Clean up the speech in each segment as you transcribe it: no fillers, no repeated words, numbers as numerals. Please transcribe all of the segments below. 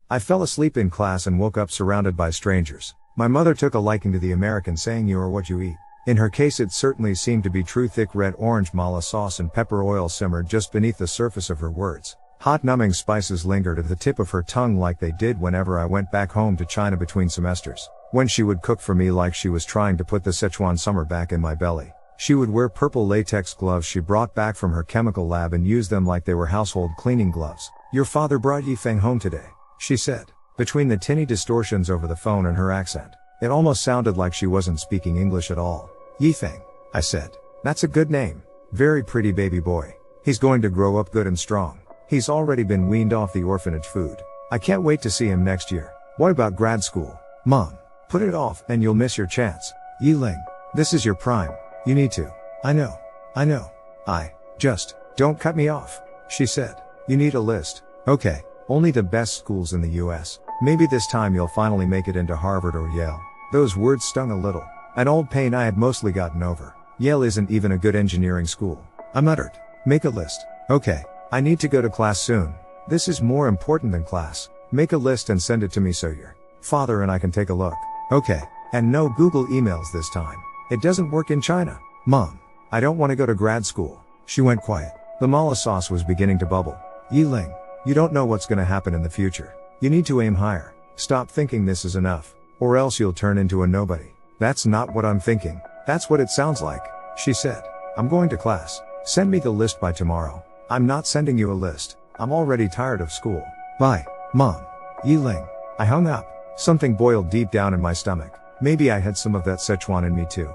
I fell asleep in class and woke up surrounded by strangers. My mother took a liking to the American saying you are what you eat. In her case it certainly seemed to be true. Thick red-orange mala sauce and pepper oil simmered just beneath the surface of her words. Hot numbing spices lingered at the tip of her tongue like they did whenever I went back home to China between semesters. When she would cook for me like she was trying to put the Sichuan summer back in my belly. She would wear purple latex gloves she brought back from her chemical lab and use them like they were household cleaning gloves. "Your father brought Yifeng home today," she said, between the tinny distortions over the phone and her accent. It almost sounded like she wasn't speaking English at all. "Yifeng," I said. "That's a good name. Very pretty baby boy. He's going to grow up good and strong. He's already been weaned off the orphanage food. I can't wait to see him next year." "What about grad school, Mom?" "Put it off, and you'll miss your chance. Yiling, this is your prime. You need to." I know. Just, don't cut me off," she said. "You need a list." "Okay, only the best schools in the US. Maybe this time you'll finally make it into Harvard or Yale." Those words stung a little. An old pain I had mostly gotten over. "Yale isn't even a good engineering school," I muttered. "Make a list." "Okay, I need to go to class soon. This is more important than class. Make a list and send it to me so your father and I can take a look." "Okay, and no Google emails this time. It doesn't work in China." "Mom, I don't want to go to grad school." She went quiet. The mala sauce was beginning to bubble. "Yiling, you don't know what's going to happen in the future. You need to aim higher. Stop thinking this is enough, or else you'll turn into a nobody." "That's not what I'm thinking." "That's what it sounds like," she said. "I'm going to class. Send me the list by tomorrow." "I'm not sending you a list. I'm already tired of school. Bye, Mom." Yiling. I hung up. Something boiled deep down in my stomach. Maybe I had some of that Sichuan in me too.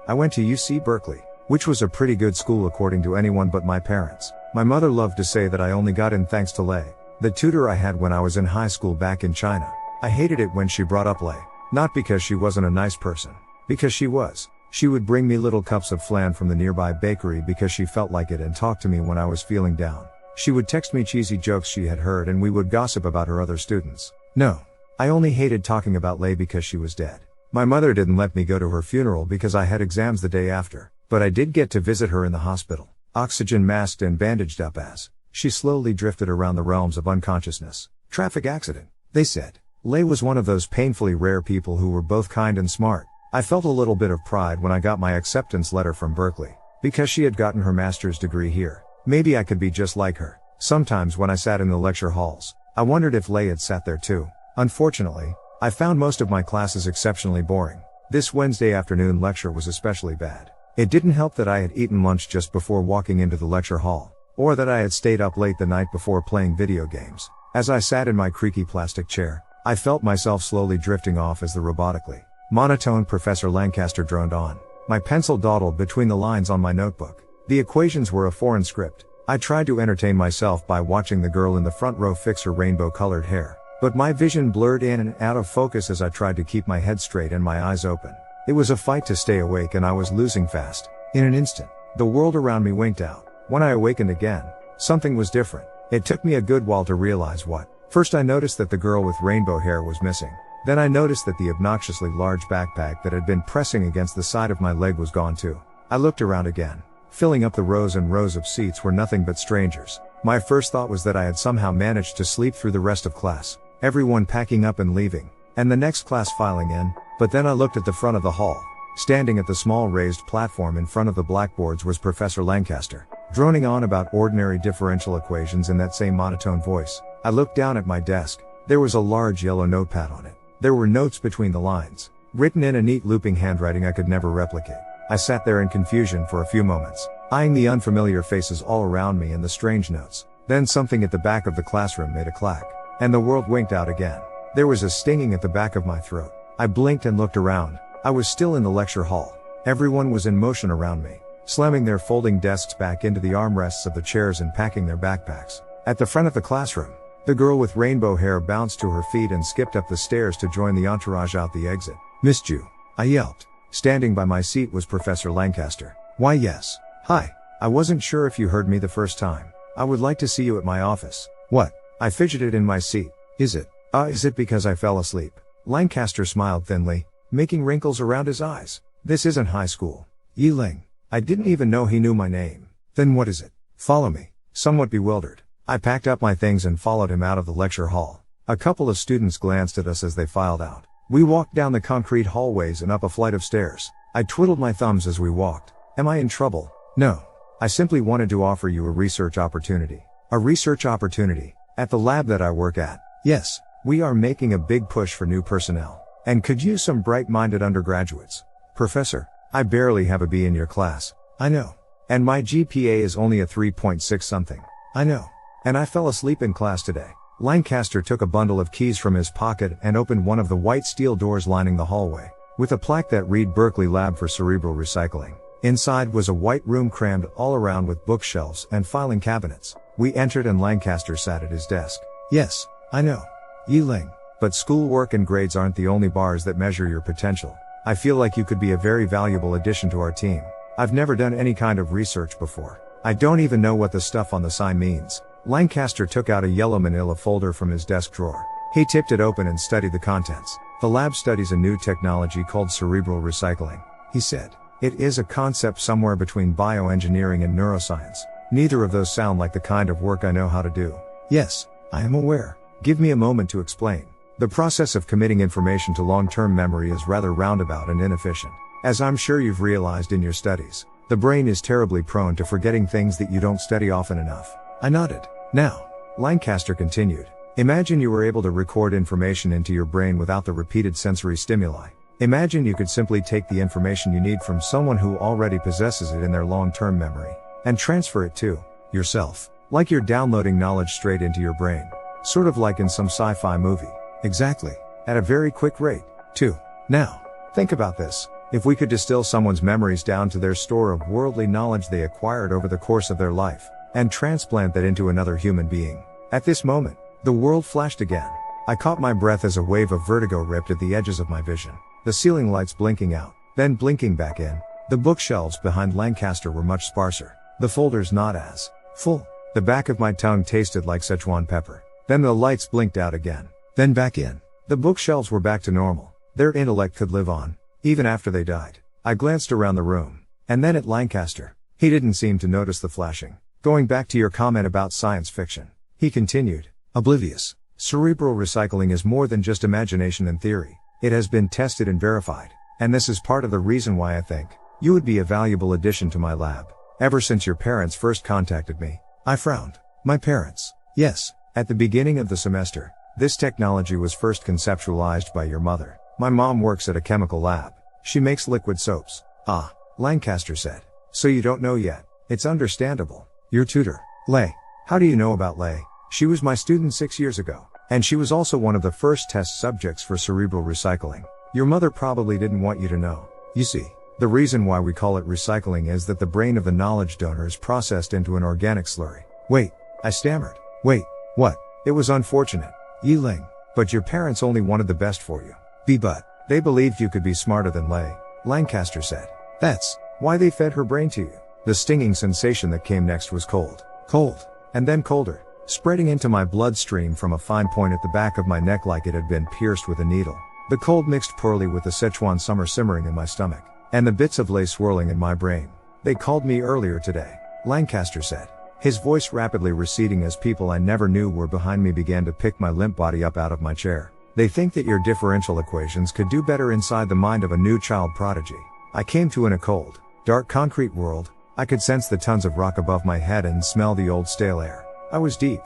I went to UC Berkeley, which was a pretty good school according to anyone but my parents. My mother loved to say that I only got in thanks to Lei, the tutor I had when I was in high school back in China. I hated it when she brought up Lei. Not because she wasn't a nice person. Because she was. She would bring me little cups of flan from the nearby bakery because she felt like it and talk to me when I was feeling down. She would text me cheesy jokes she had heard and we would gossip about her other students. No. I only hated talking about Lei because she was dead. My mother didn't let me go to her funeral because I had exams the day after, but I did get to visit her in the hospital, oxygen masked and bandaged up as she slowly drifted around the realms of unconsciousness. "Traffic accident," they said. Lei was one of those painfully rare people who were both kind and smart. I felt a little bit of pride when I got my acceptance letter from Berkeley, because she had gotten her master's degree here. Maybe I could be just like her. Sometimes when I sat in the lecture halls, I wondered if Lei had sat there too. Unfortunately, I found most of my classes exceptionally boring. This Wednesday afternoon lecture was especially bad. It didn't help that I had eaten lunch just before walking into the lecture hall, or that I had stayed up late the night before playing video games. As I sat in my creaky plastic chair, I felt myself slowly drifting off as the robotically monotone Professor Lancaster droned on. My pencil dawdled between the lines on my notebook. The equations were a foreign script. I tried to entertain myself by watching the girl in the front row fix her rainbow-colored hair. But my vision blurred in and out of focus as I tried to keep my head straight and my eyes open. It was a fight to stay awake and I was losing fast. In an instant, the world around me winked out. When I awakened again, something was different. It took me a good while to realize what. First I noticed that the girl with rainbow hair was missing. Then I noticed that the obnoxiously large backpack that had been pressing against the side of my leg was gone too. I looked around again. Filling up the rows and rows of seats were nothing but strangers. My first thought was that I had somehow managed to sleep through the rest of class. Everyone packing up and leaving, and the next class filing in, but then I looked at the front of the hall. Standing at the small raised platform in front of the blackboards was Professor Lancaster, droning on about ordinary differential equations in that same monotone voice. I looked down at my desk. There was a large yellow notepad on it. There were notes between the lines, written in a neat looping handwriting I could never replicate. I sat there in confusion for a few moments, eyeing the unfamiliar faces all around me and the strange notes. Then something at the back of the classroom made a clack. And the world winked out again. There was a stinging at the back of my throat. I blinked and looked around. I was still in the lecture hall. Everyone was in motion around me, slamming their folding desks back into the armrests of the chairs and packing their backpacks. At the front of the classroom, the girl with rainbow hair bounced to her feet and skipped up the stairs to join the entourage out the exit. "Missed you," I yelped. Standing by my seat was Professor Lancaster. "Why yes. Hi. I wasn't sure if you heard me the first time. I would like to see you at my office." "What?" I fidgeted in my seat. Is it because I fell asleep?" Lancaster smiled thinly, making wrinkles around his eyes. "This isn't high school. Yiling." I didn't even know he knew my name. "Then what is it?" "Follow me." Somewhat bewildered, I packed up my things and followed him out of the lecture hall. A couple of students glanced at us as they filed out. We walked down the concrete hallways and up a flight of stairs. I twiddled my thumbs as we walked. Am I in trouble? No. I simply wanted to offer you a research opportunity. A research opportunity? At the lab that I work at? Yes. We are making a big push for new personnel, and could use some bright-minded undergraduates. Professor, I barely have a B in your class. I know. And my GPA is only a 3.6 something. I know. And I fell asleep in class today. Lancaster took a bundle of keys from his pocket and opened one of the white steel doors lining the hallway, with a plaque that read Berkeley Lab for Cerebral Recycling. Inside was a white room crammed all around with bookshelves and filing cabinets. We entered and Lancaster sat at his desk. Yes, I know. Yi Ling. But schoolwork and grades aren't the only bars that measure your potential. I feel like you could be a very valuable addition to our team. I've never done any kind of research before. I don't even know what the stuff on the sign means. Lancaster took out a yellow manila folder from his desk drawer. He tipped it open and studied the contents. The lab studies a new technology called cerebral recycling, he said. It is a concept somewhere between bioengineering and neuroscience. Neither of those sound like the kind of work I know how to do. Yes, I am aware. Give me a moment to explain. The process of committing information to long-term memory is rather roundabout and inefficient. As I'm sure you've realized in your studies, the brain is terribly prone to forgetting things that you don't study often enough. I nodded. Now, Lancaster continued. Imagine you were able to record information into your brain without the repeated sensory stimuli. Imagine you could simply take the information you need from someone who already possesses it in their long-term memory, and transfer it to yourself. Like you're downloading knowledge straight into your brain. Sort of like in some sci-fi movie. Exactly. At a very quick rate, too. Now, think about this. If we could distill someone's memories down to their store of worldly knowledge they acquired over the course of their life, and transplant that into another human being. At this moment, the world flashed again. I caught my breath as a wave of vertigo ripped at the edges of my vision. The ceiling lights blinking out, then blinking back in. The bookshelves behind Lancaster were much sparser. The folders not as full. The back of my tongue tasted like Szechuan pepper. Then the lights blinked out again. Then back in. The bookshelves were back to normal. Their intellect could live on, even after they died. I glanced around the room, and then at Lancaster. He didn't seem to notice the flashing. Going back to your comment about science fiction, he continued, oblivious. Cerebral recycling is more than just imagination and theory. It has been tested and verified. And this is part of the reason why I think you would be a valuable addition to my lab. Ever since your parents first contacted me, I frowned. My parents? Yes. At the beginning of the semester, this technology was first conceptualized by your mother. My mom works at a chemical lab. She makes liquid soaps. Ah, Lancaster said. So you don't know yet. It's understandable. Your tutor, Lei. How do you know about Lei? She was my student 6 years ago. And she was also one of the first test subjects for cerebral recycling. Your mother probably didn't want you to know. You see, the reason why we call it recycling is that the brain of the knowledge donor is processed into an organic slurry. Wait, I stammered. Wait, what? It was unfortunate, Yi Ling. But your parents only wanted the best for you. But they believed you could be smarter than Lei, Lancaster said. That's why they fed her brain to you. The stinging sensation that came next was cold. Cold. And then colder, spreading into my bloodstream from a fine point at the back of my neck like it had been pierced with a needle. The cold mixed poorly with the Szechuan summer simmering in my stomach, and the bits of Lei swirling in my brain. They called me earlier today, Lancaster said, his voice rapidly receding as people I never knew were behind me began to pick my limp body up out of my chair. They think that your differential equations could do better inside the mind of a new child prodigy. I came to in a cold, dark concrete world. I could sense the tons of rock above my head and smell the old stale air. I was deep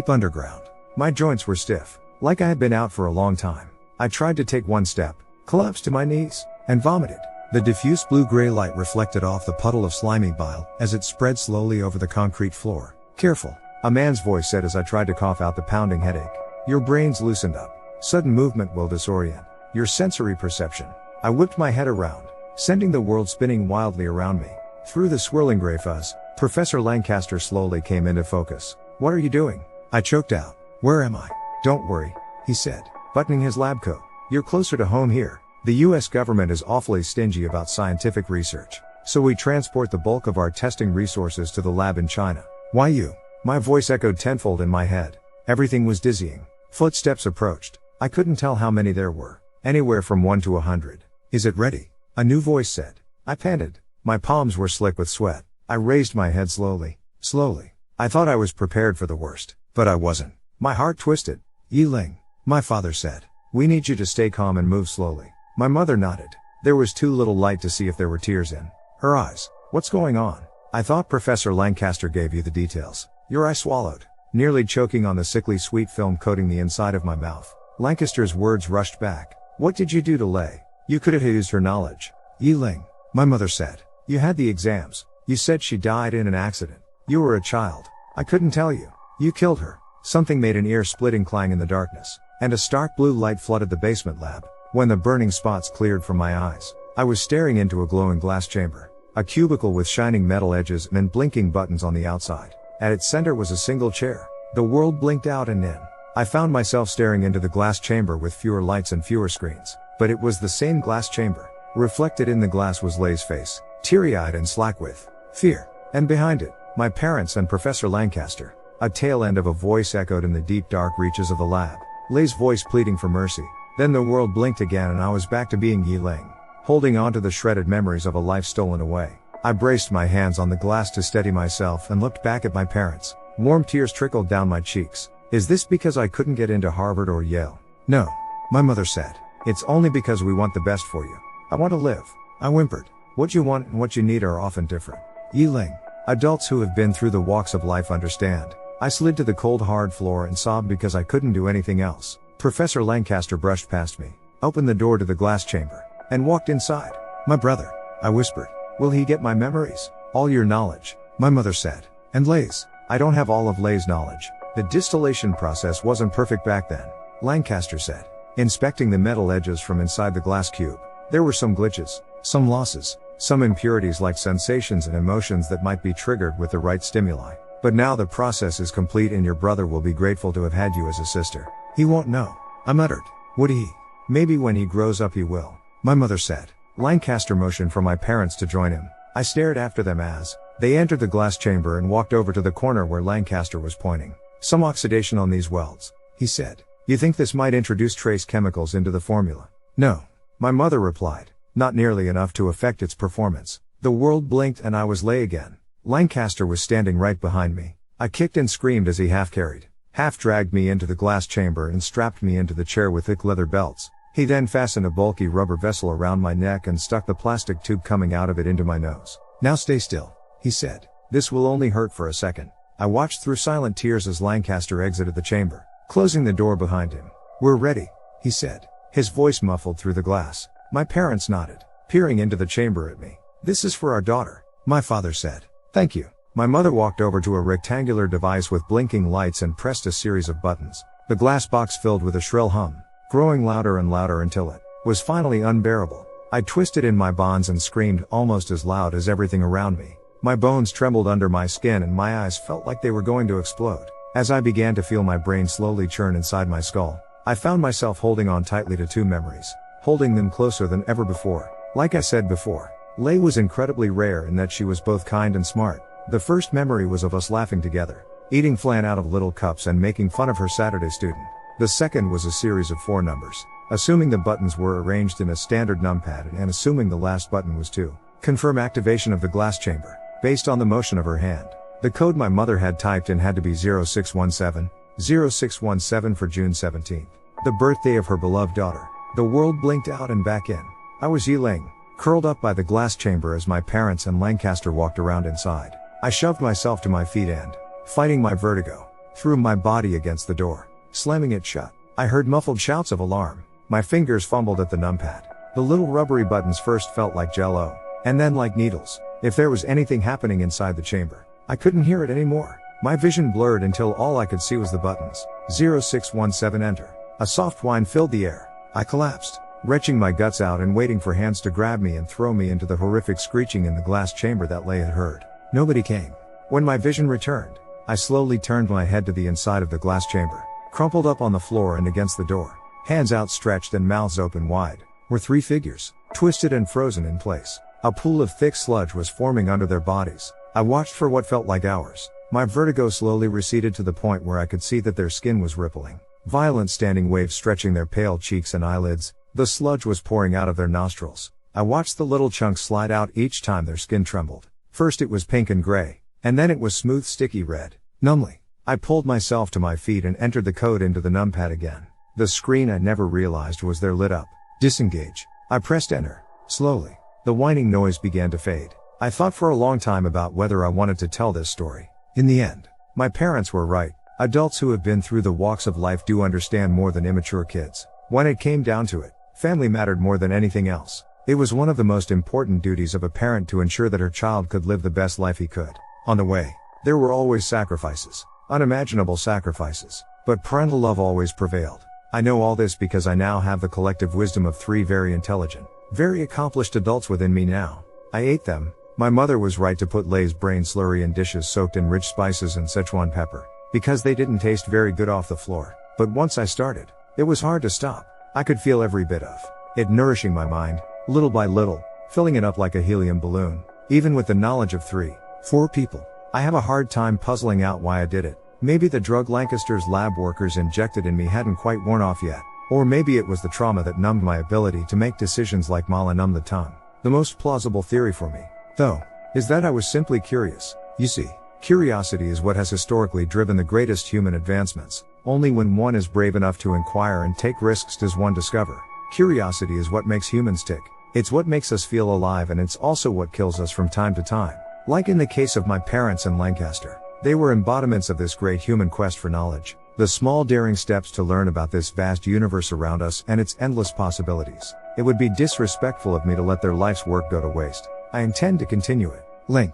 underground. My joints were stiff, like I had been out for a long time. I tried to take one step, collapsed to my knees, and vomited. The diffuse blue-gray light reflected off the puddle of slimy bile as it spread slowly over the concrete floor. Careful, a man's voice said as I tried to cough out the pounding headache. Your brain's loosened up. Sudden movement will disorient your sensory perception. I whipped my head around, sending the world spinning wildly around me. Through the swirling gray fuzz, Professor Lancaster slowly came into focus. What are you doing? I choked out. Where am I? Don't worry, he said, buttoning his lab coat. You're closer to home here. The US government is awfully stingy about scientific research, so we transport the bulk of our testing resources to the lab in China. Why you? My voice echoed tenfold in my head. Everything was dizzying. Footsteps approached. I couldn't tell how many there were. Anywhere from 1 to 100. Is it ready? A new voice said. I panted. My palms were slick with sweat. I raised my head slowly. Slowly. I thought I was prepared for the worst, but I wasn't. My heart twisted. Yi Ling. My father said. We need you to stay calm and move slowly. My mother nodded. There was too little light to see if there were tears in her eyes. What's going on? I thought Professor Lancaster gave you the details. I swallowed, nearly choking on the sickly sweet film coating the inside of my mouth. Lancaster's words rushed back. What did you do to Lei? You could have used her knowledge. Yiling, my mother said. You had the exams. You said she died in an accident. You were a child. I couldn't tell you. You killed her. Something made an ear-splitting clang in the darkness, and a stark blue light flooded the basement lab. When the burning spots cleared from my eyes, I was staring into a glowing glass chamber. A cubicle with shining metal edges and blinking buttons on the outside. At its center was a single chair. The world blinked out and in. I found myself staring into the glass chamber with fewer lights and fewer screens. But it was the same glass chamber. Reflected in the glass was Lei's face, teary-eyed and slack with fear. And behind it, my parents and Professor Lancaster. A tail end of a voice echoed in the deep dark reaches of the lab. Lei's voice pleading for mercy. Then the world blinked again and I was back to being Yiling, holding on to the shredded memories of a life stolen away. I braced my hands on the glass to steady myself and looked back at my parents. Warm tears trickled down my cheeks. Is this because I couldn't get into Harvard or Yale? No, my mother said. It's only because we want the best for you. I want to live. I whimpered. What you want and what you need are often different. Yiling. Adults who have been through the walks of life understand. I slid to the cold hard floor and sobbed because I couldn't do anything else. Professor Lancaster brushed past me, opened the door to the glass chamber, and walked inside. My brother, I whispered. Will he get my memories? All your knowledge, my mother said. And Lei's. I don't have all of Lei's knowledge. The distillation process wasn't perfect back then, Lancaster said, inspecting the metal edges from inside the glass cube. There were some glitches, some losses, some impurities like sensations and emotions that might be triggered with the right stimuli. But now the process is complete and your brother will be grateful to have had you as a sister. He won't know, I muttered. Would he? Maybe when he grows up he will, my mother said. Lancaster motioned for my parents to join him. I stared after them as they entered the glass chamber and walked over to the corner where Lancaster was pointing. Some oxidation on these welds, he said. You think this might introduce trace chemicals into the formula? No, my mother replied. Not nearly enough to affect its performance. The world blinked and I was Lei again. Lancaster was standing right behind me. I kicked and screamed as he half-carried, half-dragged me into the glass chamber and strapped me into the chair with thick leather belts. He then fastened a bulky rubber vessel around my neck and stuck the plastic tube coming out of it into my nose. Now stay still, he said. This will only hurt for a second. I watched through silent tears as Lancaster exited the chamber, closing the door behind him. We're ready, he said, his voice muffled through the glass. My parents nodded, peering into the chamber at me. This is for our daughter, my father said. Thank you. My mother walked over to a rectangular device with blinking lights and pressed a series of buttons. The glass box filled with a shrill hum, growing louder and louder until it was finally unbearable. I twisted in my bonds and screamed almost as loud as everything around me. My bones trembled under my skin and my eyes felt like they were going to explode. As I began to feel my brain slowly churn inside my skull, I found myself holding on tightly to two memories, holding them closer than ever before. Like I said before, Lei was incredibly rare in that she was both kind and smart. The first memory was of us laughing together, eating flan out of little cups and making fun of her Saturday student. The second was a series of 4 numbers, assuming the buttons were arranged in a standard numpad and assuming the last button was to confirm activation of the glass chamber, based on the motion of her hand. The code my mother had typed in had to be 0617, 0617 for June 17th, the birthday of her beloved daughter. The world blinked out and back in. I was Yiling, curled up by the glass chamber as my parents and Lancaster walked around inside. I shoved myself to my feet and, fighting my vertigo, threw my body against the door, slamming it shut. I heard muffled shouts of alarm. My fingers fumbled at the numpad. The little rubbery buttons first felt like jello, and then like needles. If there was anything happening inside the chamber, I couldn't hear it anymore. My vision blurred until all I could see was the buttons. 0617 enter. A soft whine filled the air. I collapsed, retching my guts out and waiting for hands to grab me and throw me into the horrific screeching in the glass chamber that Lei had heard. Nobody came. When my vision returned, I slowly turned my head to the inside of the glass chamber, crumpled up on the floor and against the door, hands outstretched and mouths open wide, were 3 figures, twisted and frozen in place. A pool of thick sludge was forming under their bodies. I watched for what felt like hours. My vertigo slowly receded to the point where I could see that their skin was rippling. Violent standing waves stretching their pale cheeks and eyelids. The sludge was pouring out of their nostrils. I watched the little chunks slide out each time their skin trembled. First it was pink and gray, and then it was smooth sticky red. Numbly, I pulled myself to my feet and entered the code into the numpad again. The screen I never realized was there lit up. Disengage. I pressed enter. Slowly, the whining noise began to fade. I thought for a long time about whether I wanted to tell this story. In the end, my parents were right. Adults who have been through the walks of life do understand more than immature kids. When it came down to it, family mattered more than anything else. It was one of the most important duties of a parent to ensure that her child could live the best life he could. On the way, there were always sacrifices. Unimaginable sacrifices. But parental love always prevailed. I know all this because I now have the collective wisdom of 3 very intelligent, very accomplished adults within me now. I ate them. My mother was right to put Lay's brain slurry in dishes soaked in rich spices and Szechuan pepper, because they didn't taste very good off the floor. But once I started, it was hard to stop. I could feel every bit of it nourishing my mind, little by little, filling it up like a helium balloon. Even with the knowledge of 4 people, I have a hard time puzzling out why I did it. Maybe the drug Lancaster's lab workers injected in me hadn't quite worn off yet. Or maybe it was the trauma that numbed my ability to make decisions like Mala numb the tongue. The most plausible theory for me, though, is that I was simply curious. You see, curiosity is what has historically driven the greatest human advancements. Only when one is brave enough to inquire and take risks does one discover. Curiosity is what makes humans tick. It's what makes us feel alive, and it's also what kills us from time to time. Like in the case of my parents and Lancaster. They were embodiments of this great human quest for knowledge. The small daring steps to learn about this vast universe around us and its endless possibilities. It would be disrespectful of me to let their life's work go to waste. I intend to continue it. Link.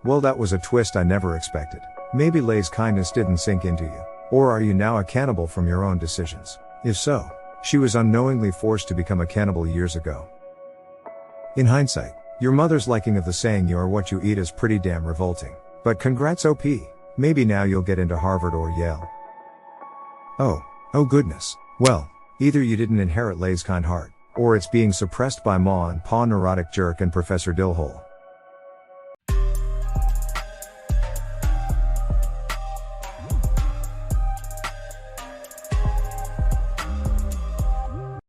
Well, that was a twist I never expected. Maybe Lay's kindness didn't sink into you. Or are you now a cannibal from your own decisions? If so, she was unknowingly forced to become a cannibal years ago. In hindsight, your mother's liking of the saying "you are what you eat" is pretty damn revolting. But congrats OP. Maybe now you'll get into Harvard or Yale. Oh goodness. Well, either you didn't inherit Lay's kind heart, or it's being suppressed by Ma and Pa neurotic jerk and Professor Dillhole.